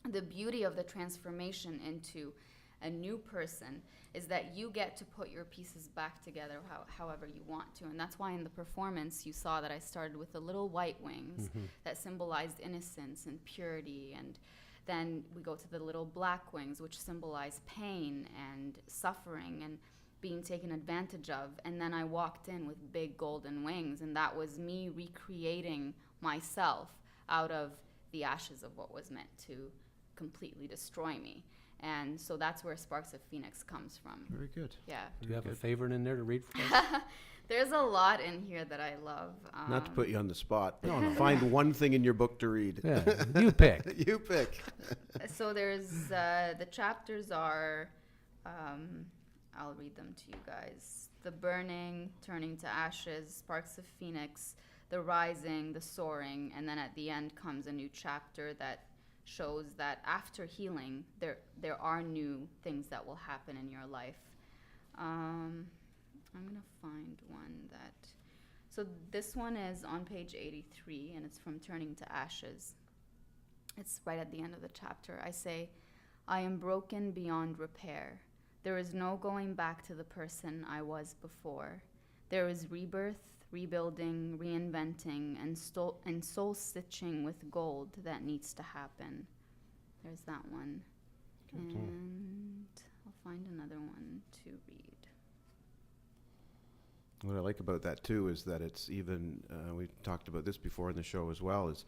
the beauty of the transformation into a new person is that you get to put your pieces back together however you want to. And that's why in the performance you saw that I started with the little white wings that symbolized innocence and purity, and then we go to the little black wings, which symbolize pain and suffering and being taken advantage of. And then I walked in with big golden wings, and that was me recreating myself out of the ashes of what was meant to completely destroy me. And so that's where Sparks of Phoenix comes from.
Very good.
Yeah.
Do you have a favorite in there to read for us?
There's a lot in here that I love.
Not to put you on the spot. No. Find one thing in your book to read.
Yeah, you pick.
You pick.
So there's, the chapters are, I'll read them to you guys. The burning, turning to ashes, Sparks of Phoenix, the rising, the soaring, and then at the end comes a new chapter that shows that after healing, there are new things that will happen in your life. I'm going to find one that... So this one is on page 83, and it's from Turning to Ashes. It's right at the end of the chapter. I say, I am broken beyond repair. There is no going back to the person I was before. There is rebirth, rebuilding, reinventing, and soul-stitching with gold that needs to happen. There's that one.
Good.
And I'll find another one to read.
What I like about that too is that it's even, we talked about this before in the show as well, is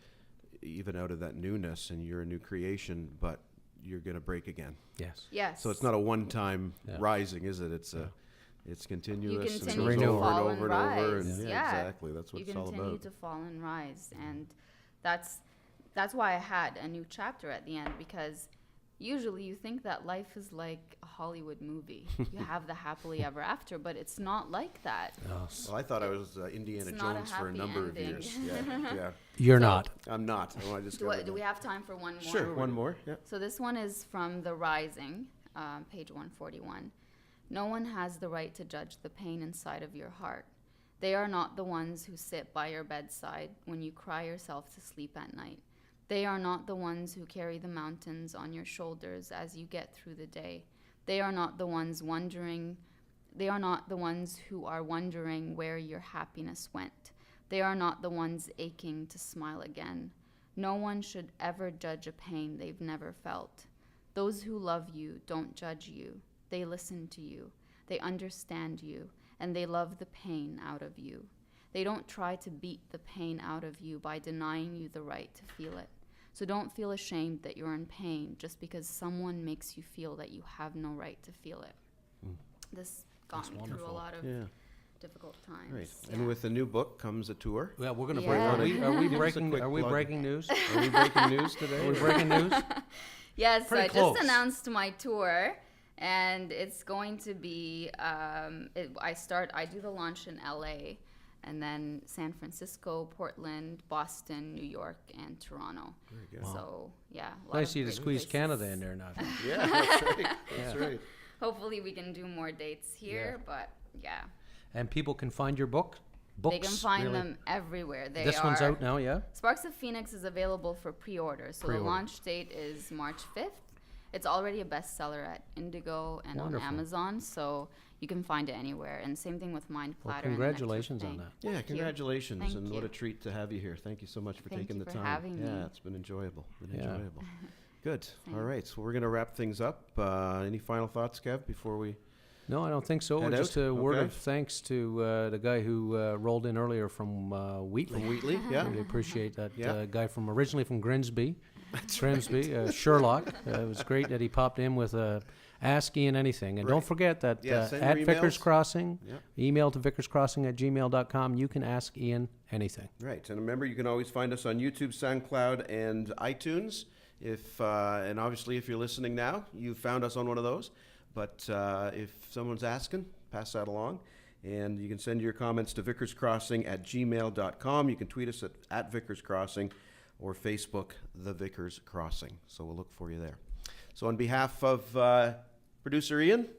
even out of that newness, and you're a new creation, but you're going to break again.
Yes.
Yes.
So it's not a one-time rising, is it? It's continuous.
You
and
continue
it's
to
over
fall
and over
and
and over.
rise.
And
Yeah.
Exactly. That's what
You
it's all
continue
about.
to fall and rise, and that's why I had a new chapter at the end, because usually you think that life is like a Hollywood movie. You have the happily ever after, but it's not like that.
Well, I thought I was Indiana
It's not a
Jones for a
happy
number
ending.
of years. Yeah.
You're
So-
not.
I'm not. Oh, I just
Do we have time for one more?
Sure, one more. Yeah.
So this one is from The Rising, page 141. No one has the right to judge the pain inside of your heart. They are not the ones who sit by your bedside when you cry yourself to sleep at night. They are not the ones who carry the mountains on your shoulders as you get through the day. They are not the ones wondering. They are not the ones who are wondering where your happiness went. They are not the ones aching to smile again. No one should ever judge a pain they've never felt. Those who love you don't judge you. They listen to you. They understand you, and they love the pain out of you. They don't try to beat the pain out of you by denying you the right to feel it. So don't feel ashamed that you're in pain just because someone makes you feel that you have no right to feel it. This got me through a
wonderful.
lot of
Yeah.
difficult times.
Right.
Yeah.
And with the new book comes a tour.
Yeah, we're gonna
Yeah.
break. Are we
Give us a
breaking?
quick
Are we
plug.
breaking news?
Are we breaking news today?
Are we breaking news?
Yes,
Pretty
I
close.
just announced my tour, and it's going to be. I do the launch in LA, and then San Francisco, Portland, Boston, New York, and Toronto.
Very good.
So yeah, a lot
Nice
of
of you to
great
squeeze
places.
Canada in there now.
Yeah, that's right. That's right.
Hopefully, we can do more dates here, but yeah,
And people can find your book. Books.
they can find
really.
them everywhere. They
This one's
are-
out now, yeah.
Sparks of Phoenix is available for pre-order. So
Pre-order.
the launch date is March 5th. It's already a bestseller at Indigo and
Wonderful.
on Amazon, so you can find it anywhere. And same thing with Mind
Well,
Platter. and Nectar of
congratulations on
Pain.
that.
Yeah,
Thank you.
congratulations,
Thank
and what
you.
a treat to have you here. Thank you so much for
Thank
taking
you
the
for
time.
having me.
Yeah, it's been enjoyable.
Yeah.
Good. All
Same.
right, so we're gonna wrap things up. Any final thoughts, Kev, before we?
No, I don't think so.
Head
Just
out?
a word
Okay.
of thanks to the guy who rolled in earlier from Wheatley.
From Wheatley, yeah.
Really appreciate that
Yeah.
guy from originally from Grimsby. Sherlock. It was great that he popped in with Ask Ian Anything. And
Right.
don't forget that
Yeah, send
at
your
Vicars
emails.
Crossing,
Yeah.
email to vicarscrossing@gmail.com. You can ask Ian anything.
Right, and remember, you can always find us on YouTube, SoundCloud, and iTunes. If and obviously, if you're listening now, you found us on one of those. But if someone's asking, pass that along. And you can send your comments to vicarscrossing@gmail.com. You can tweet us at vicarscrossing or Facebook, The Vicars Crossing. So we'll look for you there. So on behalf of producer Ian,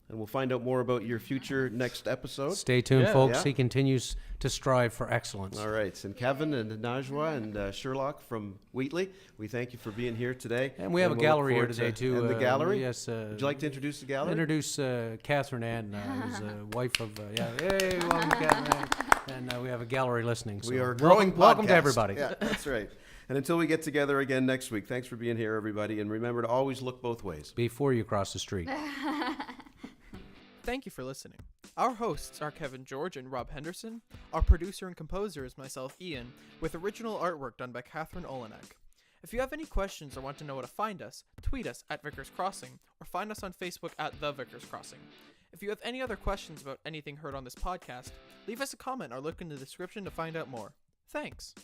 and we'll find out more about your future next episode.
Stay tuned,
Yeah.
folks.
Yeah.
He continues to strive for excellence.
All right, and Kevin and Najwa and Sherlock from Wheatley, we thank you for being here today.
And we have a
we'll look
gallery here
forward
today, too.
And the gallery?
Yes.
Would you like to introduce the gallery?
Introduce Catherine Ann, who's a wife of, hey, welcome, Catherine Ann. And we have a gallery listening.
We
so
are a growing
welcome to
podcast.
everybody.
Yeah, that's right. And until we get together again next week, thanks for being here, everybody. And remember to always look both ways.
Before you cross the street.
Thank you for listening. Our hosts are Kevin George and Rob Henderson. Our producer and composer is myself, Ian, with original artwork done by Catherine Olenek. If you have any questions or want to know where to find us, tweet us at Vicars Crossing or find us on Facebook at The Vicars Crossing. If you have any other questions about anything heard on this podcast, leave us a comment or look in the description to find out more. Thanks.